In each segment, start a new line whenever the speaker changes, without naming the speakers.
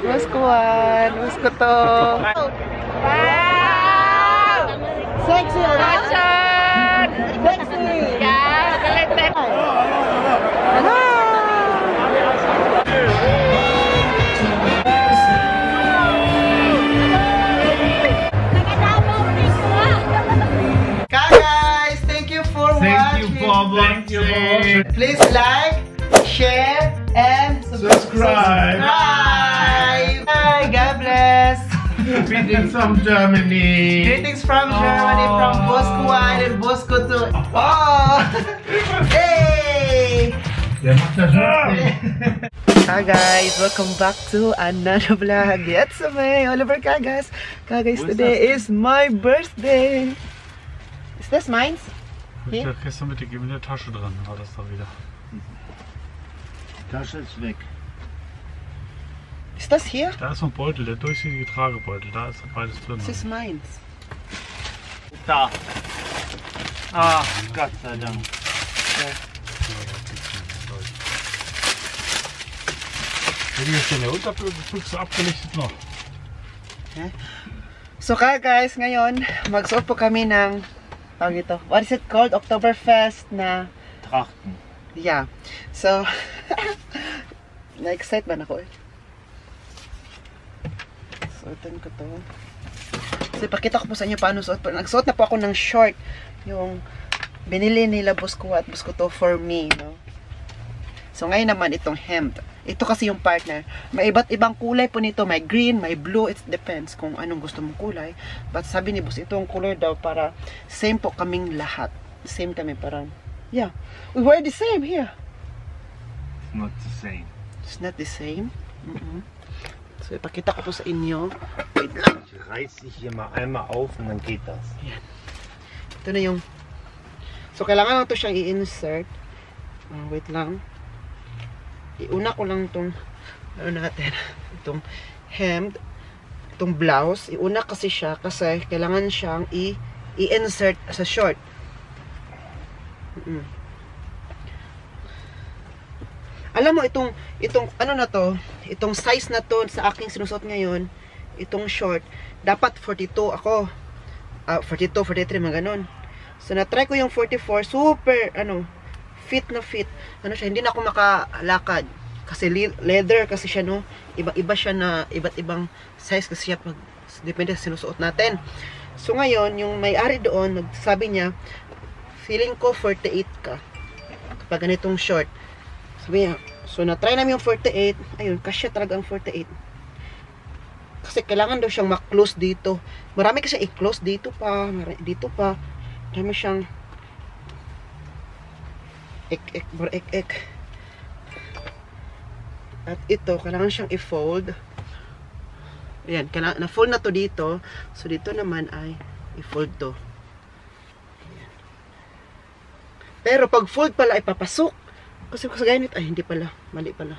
Buskuan. Busko to.
Wow!
Sexy,
Fashion!
Sexy!
Yeah, galit.
Guys, thank you for watching. Please like, share, and
Subscribe.
Bye. God bless.
Greetings from Germany.
Greetings from Germany, from Buskuan and Busko to. Oh! Hey!
Der macht das schon.
Hi guys, welcome back to another vlog. It's me, Oliver Kagas. Kagas, today is my birthday. Is this mine?
Mit der Kiste mit der Tasche dran war das da wieder.
Die Tasche ist weg.
Is this here?
Da ist so ein Beutel, der durchsichtige Tragebeutel. Da ist beides drin.
This is mine.
Da. Ah, Gott sei Dank.
Hier ist der Unterflug so abgelichtet noch.
So guys, ngayon, magsuot po kami ng, tawag ito, what is it called? Oktoberfest na,
Trachten.
yeah. So, na-excite ba na ko eh? Suotan ko to. So, ipakita ko po sa inyo paano suot po. Nagsuot na po ako ng short, yung binili nila Busko at Busko to for me, no? So, ngayon naman itong hemp. Ito kasi yung partner. May iba't ibang kulay po nito. May green, may blue. It depends kung anong gusto mong kulay. But sabi ni boss, itong color daw para same po kaming lahat. Same kami parang, yeah. We wear the same here.
It's not the same.
It's not the same. So, ipakita ko po sa inyo. Wait lang.
Ich reiß dich hier mal einmal auf und dann geht das.
Yan. Ito na yung... So, kailangan lang ito siyang i-insert. Wait lang. Iuna ko lang itong ano natin, itong hem, itong blouse. Iuna kasi siya kasi kailangan siyang i-insert sa short. Alam mo itong ano na to, itong size na to sa aking sinusuot ngayon, itong short, dapat 42 ako. 42, 43 mga ganun. So na-try ko yung 44, super ano, fit na fit. Ano siya, hindi na ako makalakad. Kasi leather kasi siya, no? Iba-iba siya na, iba't ibang size kasi siya pag, depende sa sinusuot natin. So ngayon, yung may-ari doon, nagsabi niya, feeling ko 48 ka. Kapag ganitong short. Sabi niya, so na-try namin yung 48. Ayun, kasya talaga ang 48. Kasi kailangan daw siyang ma-close dito. Marami kasi i-close dito pa, dito pa. Marami siyang ek. At ito, kailangan siyang i-fold. Ayan, na-fold na to dito. So, dito naman ay i-fold to. Ayan. Pero, pag fold pala, ay papasok. Kasi sa ganit, ay, hindi pala. Mali pala.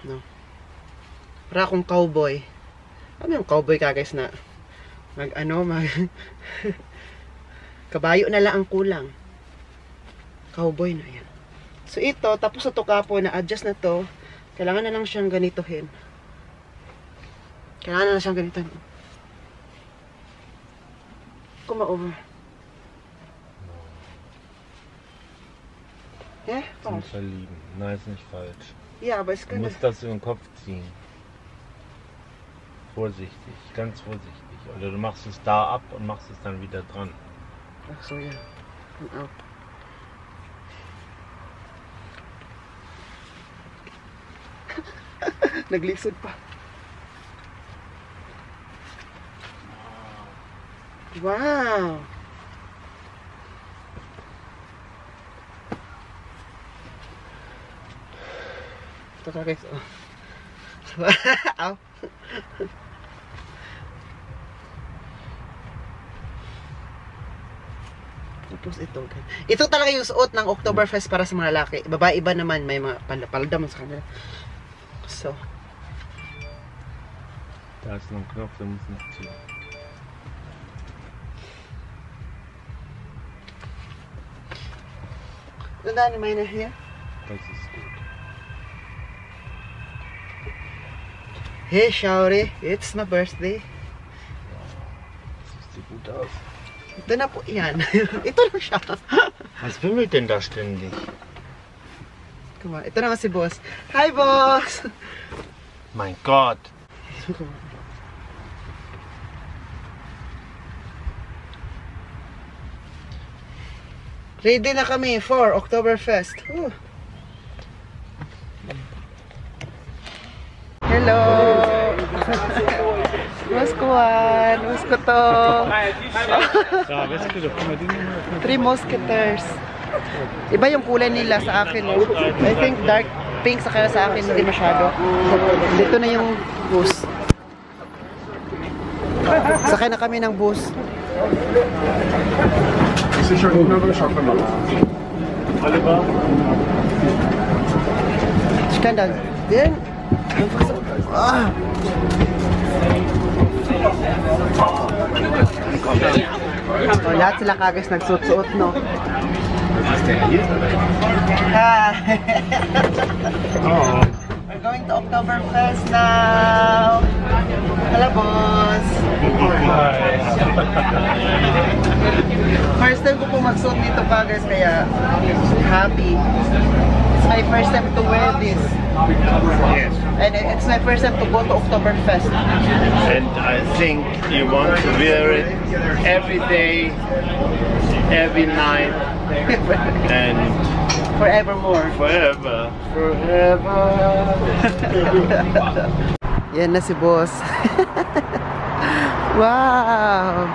No. Para akong cowboy. Ano yung cowboy ka, guys, na kabayo na lang ang kulang. Cowboy na yan. So ito, tapos na to kapo, na-adjust na to. Kailangan na lang siyang ganitohin. Kailangan na lang siyang ganitohin. Guck mal over. Ja?
Zum Verlieben. Nein, ist nicht falsch.
Ja, aber es
Du
kann...
musst das über den Kopf ziehen. Vorsichtig, ganz vorsichtig. Oder du machst es da ab und machst es dann wieder dran.
Ach so, ja. Und ab. Naglisod pa. Wow! Ito ka guys, oh. Ow! Tapos ito. Ito talaga yung suot ng Oktoberfest para sa mga lalaki. Babae iba naman, may mga palda mo sa kanila. So.
Da ist noch ein Knopf, der muss nicht ziehen.
Und dann meine hier.
Das ist gut.
Hey, Shauri, it's my birthday.
Sieht gut aus.
Ito na po yan. Ito lang siya.
Was wimmelt denn da ständig?
Come on. Ito naman si Boss. Hi, Boss!
Mein Gott.
Ready na kami for Oktoberfest. Whew. Hello! Muskuhan! Muskuto!
Ja, Westkuto, guck mal, den.
Three Musketeers. Iba yung kulay nila sa akin. I think dark pink sa kaya sa akin hindi masyado. Dito na yung bus. Sakay na kami ng bus.
Ist schon gut, nur Schokolade. Oliver?
Skandal. Din. Ah. Oh, lahat sila kagas nagsuot-suot, no? Ah.
Oh.
We're going to Oktoberfest now. Hello, boss. First time ko po magsuot dito kagas, kaya happy. It's my first time to wear this.
Yes.
And it's my first time to go to Oktoberfest.
And I think you want to wear it every day, every night, and
Forevermore.
forever. Forever.
Yan na si boss. Wow!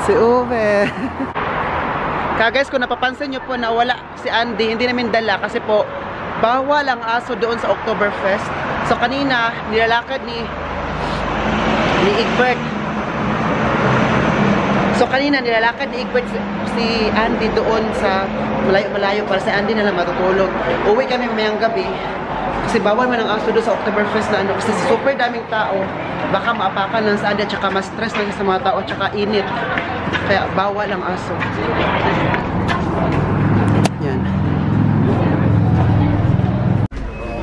Si Uwe. Guys, kung napapansin nyo po na wala si Andy, hindi namin dala kasi po bawal ang aso doon sa Oktoberfest. So kanina, nilalakad ni Egbert. So kanina nilalakad ni Egbert si Andy doon sa malayo-malayo para si Andy na lang matutulog. Uwi kami mamayang gabi. Kasi bawal man ang aso doon sa Oktoberfest na ano. Kasi super daming tao. Baka maapakan lang sa Andy at saka ma-stress lang sa mga tao at saka init. Kaya bawal ang aso. Yan.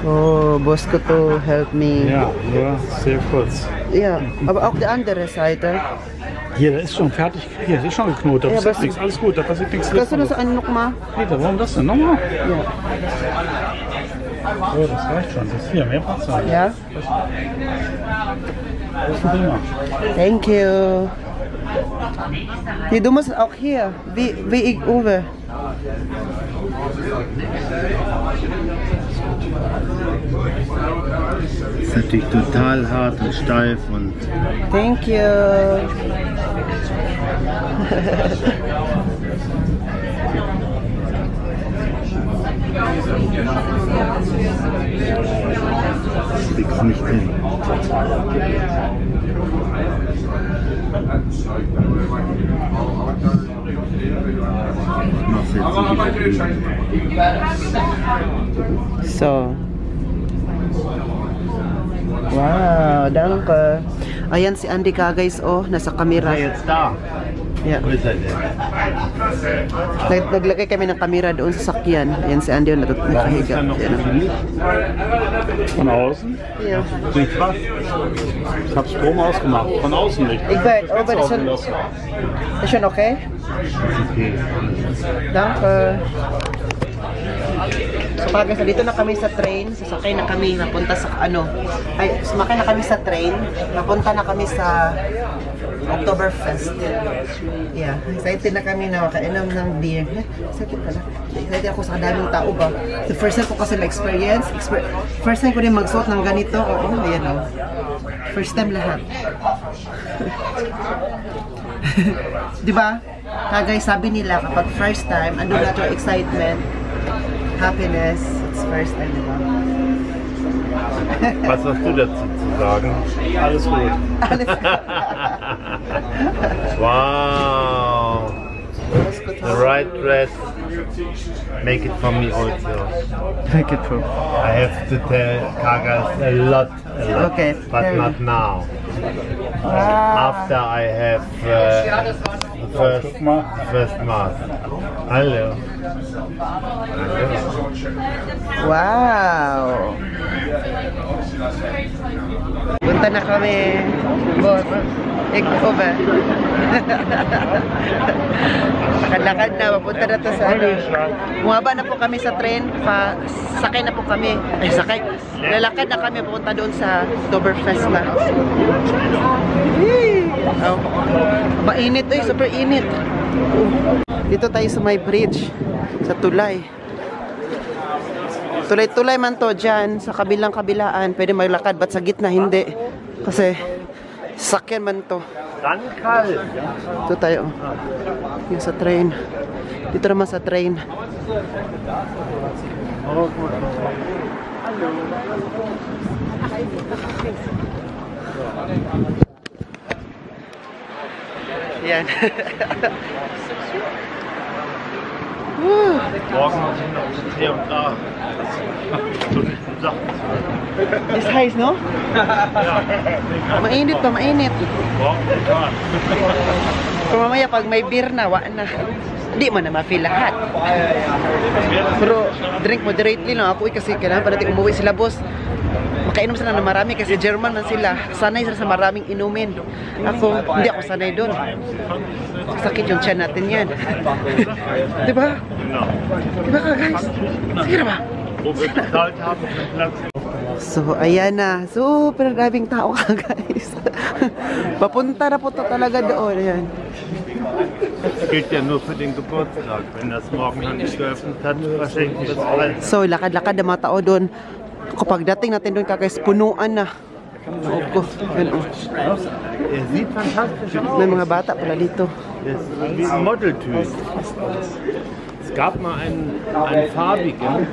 Oh, boss ko to help me.
Ja, nur sehr kurz.
Ja, aber auch die andere Seite.
Hier, der ist schon fertig. Hier, der ist schon geknotet. Da
Ja,
passiert
aber-
nichts. Alles gut, da passiert nichts.
Kannst du das noch mal?
Peter, warum das denn? Nochmal?
Ja.
Oh, das reicht schon. Das ist hier, mehr passt da.
Ja?
Das ist ein Thema.
Thank you. Nee, du musst auch hier, wie ich Uwe.
Ist natürlich total hart und steif und
Thank you.
kriegst nicht hin. Ich mach's jetzt nicht.
So. Wow, danke. Ayan si Andy ka guys, oh, nasa kamera.
Jetzt da.
Yeah.
Wo ist er denn?
Naglagay kami ng kamera doon sa sakyan. Ayan si Andy, nakahiga. Ayan.
Von außen?
Yeah.
Nicht was? Ich hab Strom ausgemacht. Von außen nicht.
Egbert, oh, but
Offen
ist
lassen.
schon okay?
Okay.
Danke. So pag dito na kami sa train, sasakay na kami napunta sa ano. Ay, sumakay na kami sa train, napunta na kami sa Oktoberfest. Yeah, excited na kami na makainom ng beer. Excited pala. Excited ako sa daming tao ba. The first time ko kasi na-experience. First time ko din magsuot ng ganito. Oo, ayan o. First time lahat. Diba? Kagay sabi nila kapag first time, andun na yung excitement, happiness, it's first time, diba?
Was hast du dazu zu sagen?
Alles gut.
Alles
Wow. The right dress. Make it for me also.
Make it true.
I have to tell Kagas a lot.
Okay.
But not now. After I have the first mass. Hello.
Wow! Punta na kami. Over. Lakad na, papunta na to sa ano. Bumaba na po kami sa train, sakay na po kami. Ay, sakay. Lalakad na kami, papunta doon sa Oktoberfest na. Oh. Mainit eh, super init. Dito tayo sa may bridge, sa tulay. Tulay-tulay man to dyan, sa kabilang-kabilaan. Pwede maglakad, ba't sa gitna hindi? Kasi sakyan man to. Ito tayo. Yung sa train. Dito naman sa train. Yan. It's heiß, no? Mainit pa, mainit. Kung mamaya pag may beer na, na. Hindi mo na ma-feel lahat. Pero drink moderately lang ako kasi kailangan pa natin umuwi sila, boss. Makainom sila na marami kasi German man sila. Sanay sila sa maraming inumin. Ako, hindi ako sanay doon. Sakit yung tiyan natin yan. Diba? Diba ka, guys? Sige na ba? So, ayan na. Super daming tao ka, guys. Papunta na po to talaga doon. Ayan.
Das gilt ja nur für den Geburtstag. Wenn das morgen noch nicht geöffnet hat, verschenken wir es allen.
So, lakad-lakad ang mga tao doon. Kapag dating natin doon, guys, punuan na. Opo, yan o.
Er sieht fantastisch aus.
May mga bata pala dito.
Das ist wie ein Modeltyp. Es gab mal einen farbigen,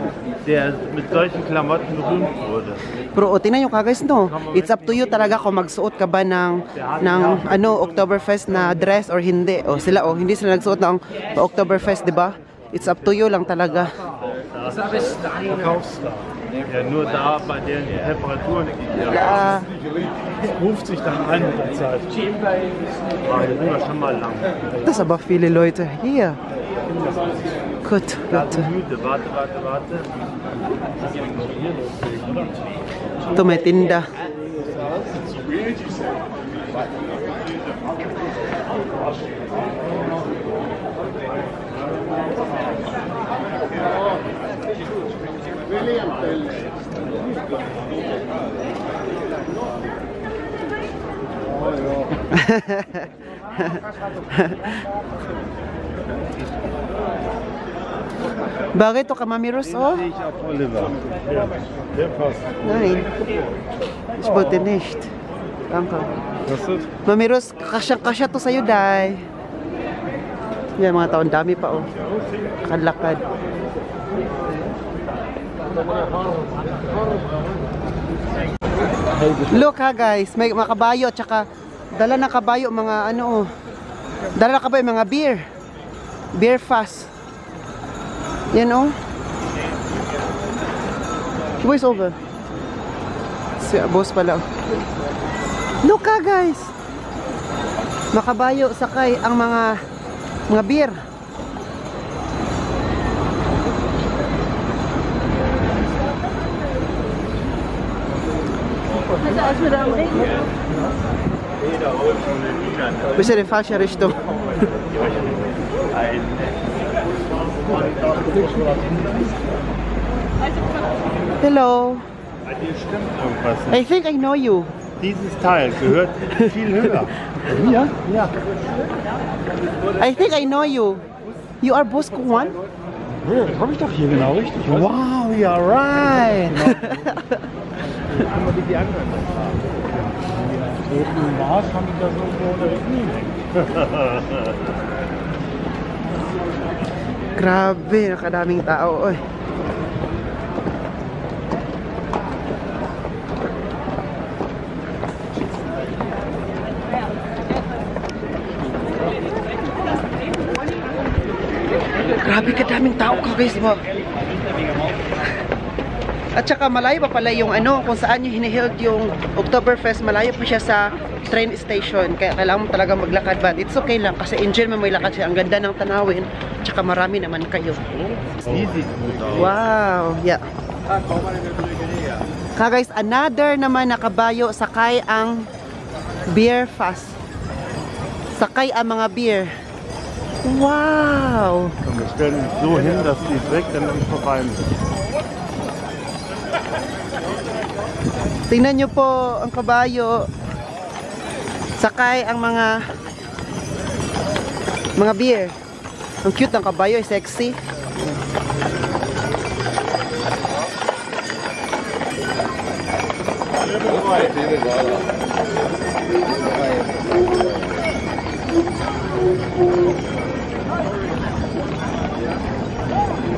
der mit solchen Klamotten berühmt wurde.
Pero tingnan nyo ka, guys, no? It's up to you talaga kung magsuot ka ba ng ano, Oktoberfest na dress or hindi. O sila, hindi sila nagsuot ng Oktoberfest, di ba? It's up to you lang talaga.
Ja, nur da bei den Temperaturen.
Ja.
Ruft sich dann ein mit der Zeit.
Hier sind wir schon mal lang.
Das aber viele Leute hier. Gut, gut.
Müde. Warte.
Ito may tinda. Bakit to ka, Mami Rose, oh?
Oliver. Ja, der passt.
Nein. Ich wollte nicht. Danke.
Was ist?
Mami Rose, kasya to sa'yo, Day. Yan, mga taon, dami pa, oh. Kalakad. Look ha, guys. May mga kabayo, tsaka dala na kabayo, mga ano, oh. Dala na kabayo, mga beer. Beer fast. Yan, oh. Voice over. Si boss pala. Look ha, guys. Makabayo, sakay ang mga beer. Wir sind in falsche Richtung. Hello.
Hier stimmt irgendwas.
I think I know you.
Dieses Teil gehört viel höher.
Ja?
Ja.
I think I know you. You are Bosco One?
Ja, das habe ich doch hier genau richtig.
Wow, you're right.
Guck mal, wie die anderen das haben.
Roten Mars haben die da so unter den Knien hängen.
Grabe, nakadaming tao, oy. Grabe kadaming tao ka, guys, mo. At saka malayo pa pala yung ano, kung saan yung hiniheld yung Oktoberfest, malayo pa siya sa train station. Kaya kailangan mo talaga maglakad, but it's okay lang kasi enjoy mo may lakad siya. Ang ganda ng tanawin, at saka marami naman kayo.
Die sieht gut aus.
Wow, yeah. Guys, another naman na kabayo, sakay ang beer fast. Sakay ang mga beer. Wow!
Und wir stellen uns so hin, dass die direkt an uns vorbei müssen.
Tingnan nyo po ang kabayo. Sakay ang mga beer. Ang cute ng kabayo, sexy.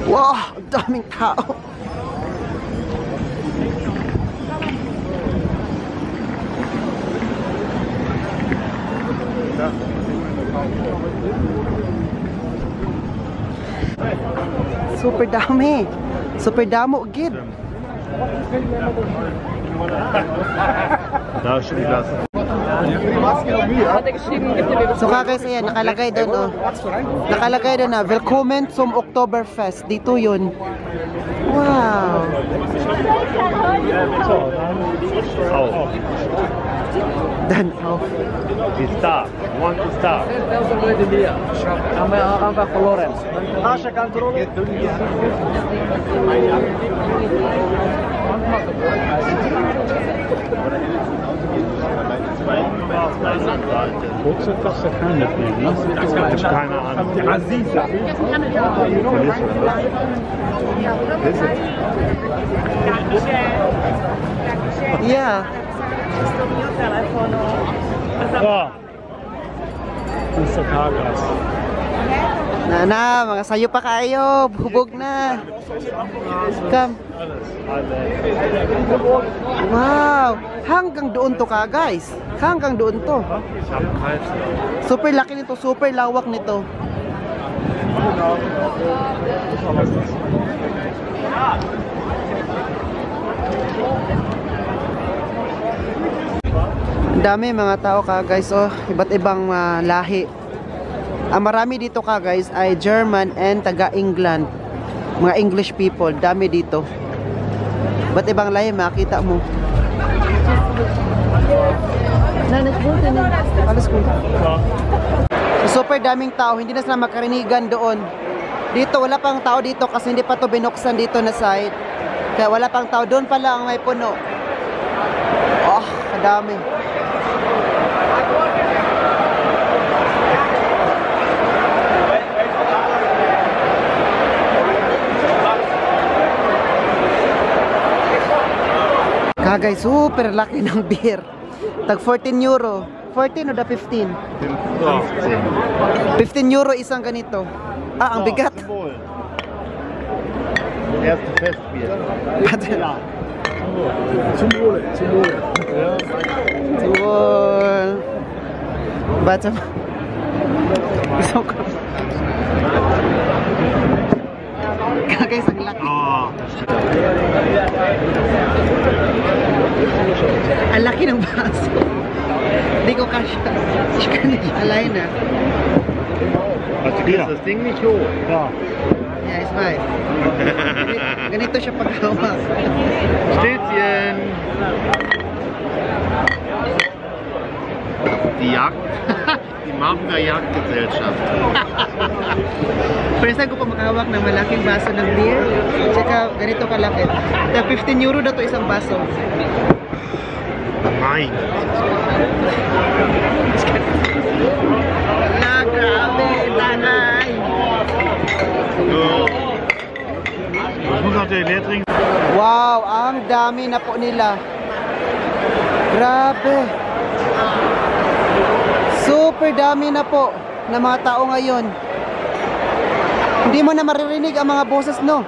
Wow, ang daming tao. Super dami. Super damo gid.
Da ist schon die Klasse.
So guys, ayan, nakalagay doon, oh. Nakalagay doon na, Willkommen zum Oktoberfest. Dito yun. Wow.
Auf.
Dan, oh.
Die Star. Want to start. Kurze Tasse kann das nicht, ne? Ich habe keine Ahnung. Aziza.
Yeah.
So. Mr. Targas.
Na, mga sayo pa kayo. Bubog na. Come. Wow. Hanggang doon to ka, guys. Hanggang doon to. Super laki nito. Super lawak nito. Ang dami mga tao ka, guys. Oh, iba't ibang lahi. Ang marami dito ka, guys, ay German and taga-England. Mga English people. Dami dito. Iba't ibang lahi, makita mo. So, super daming tao. Hindi na sila makarinigan doon. Dito, wala pang tao dito kasi hindi pa to binuksan dito na site. Kaya wala pang tao. Doon pala ang may puno. Oh, kadami. Kagay, super laki ng beer. Tag 14 euro. 14 o da 15? 15 euro isang ganito. Ah, ang bigat.
Erste Festbier.
Zum Wohl. Baca. Kagay, isang laki. Ang laki ng baso. Hindi ko kasya. Alay na.
Was ist das Ding nicht hoch? Ja.
Yeah, it's fine. Ganito siya paghawak.
Stößchen! Die Jagd, die Mafia Jagdgesellschaft.
First time ko pa makahawak ng malaking baso ng beer. Tsaka ganito kalaki. 15 euro na to isang baso.
Nein.
Wala, grabe, tanay.
Das muss auch der leer trinken.
Wow, ang dami na po nila. Grabe. Super dami na po ng mga tao ngayon. Hindi mo na maririnig ang mga boses, no?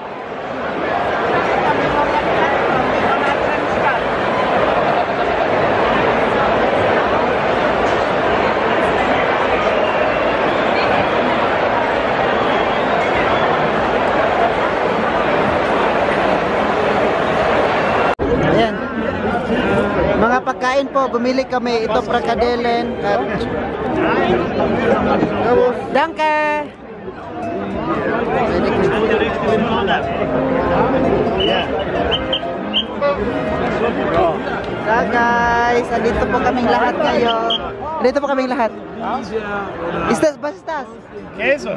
Ayan. Mga pagkain po, bumili kami. Ito prakadelen at danke! So guys, andito po kaming lahat ngayon. Andito po kaming lahat. Istas, bastas.
Käse.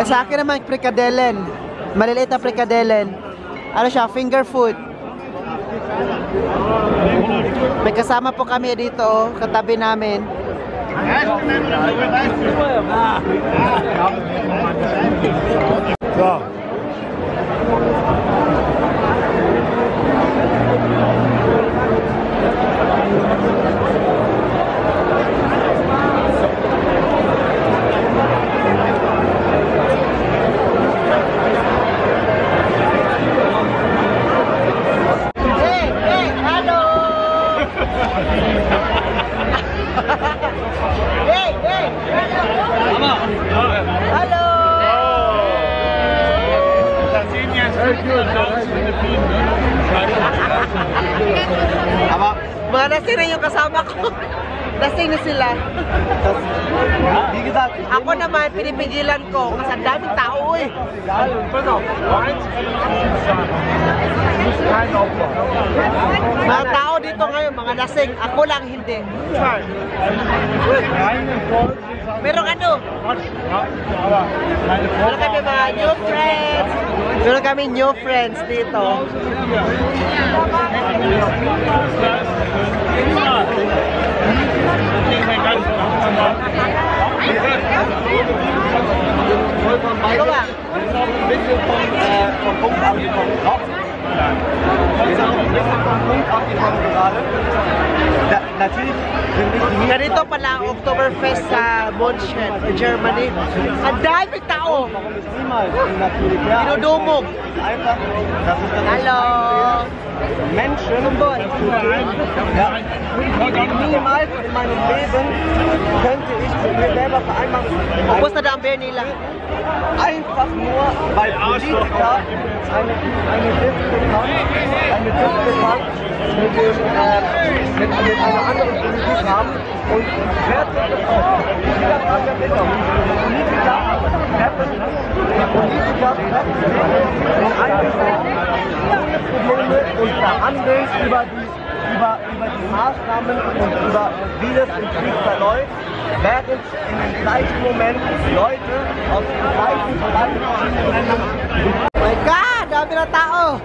Sa akin naman, frikadellen. Maliliit na frikadellen. Ano siya, finger food. May kasama po kami dito, oh, katabi namin.
So.
Mga lasing na yung kasama ko. Lasing na sila. Ako naman, pinipigilan ko kasi ang daming tao eh. Mga tao dito ngayon, mga lasing. Ako lang hindi. Char. Meron ano? Meron kami mga new friends. Meron kami new friends dito. Ano ba? Ganito pala ang Oktoberfest sa München, Germany. Ang dami tao! Dinudumog! Hello!
Menschen, ja, niemals in meinem Leben könnte ich mit mir selber vereinbaren,
Ubus na ang beer nila.
einfach nur, weil Politiker eine Diskrepanz mit einer anderen Politik haben und wer tut das auch? Politiker treffen Probleme und verhandeln über die Maßnahmen und über wie das im Krieg verläuft, während in dem gleichen Moment Leute aus den gleichen Bereichen
Oh my God! Dami na tao!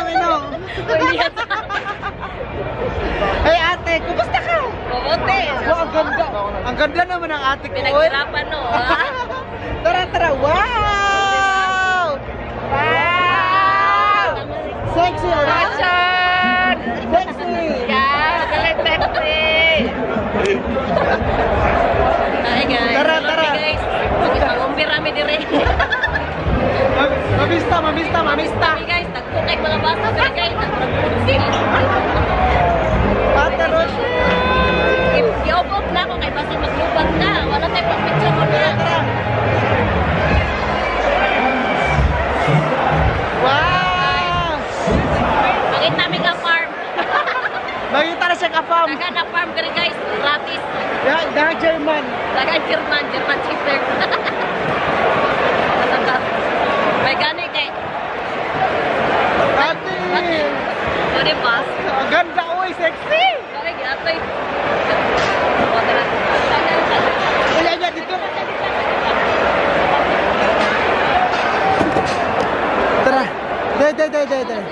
inom. Hey ate, kumusta ka?
Mabuti.
Wow, ang ganda. Ang ganda naman ng ate ko.
Pinaghirapan, no?
Tara, tara. Wow!
Wow!
Sexy, right?
Fashion!
Sexy!
Yeah, galit sexy! Hi guys.
Tara,
Hello,
tara.
guys. Mag-ipangumbir kami dire.
Mamista, mamista, mamista.
Hi guys, nagkukay mga basa pero guys, nagpagpunsil.
Ate Rochelle!
Giobot na ako kay basta maglubag na. Wala tayo pag-picture mo na.
Tara. Wow!
Makita namin ka farm.
Makita na siya ka-fam.
Daga na farm ka rin guys. Gratis.
Yan, dahil German.
Daga German cheaper. May gano'y kay.
Ate!
O diba?
Ang ganda, uy, sexy!
Okay, ginatoy. O tara.
Wala niya dito. Tara. Dahil.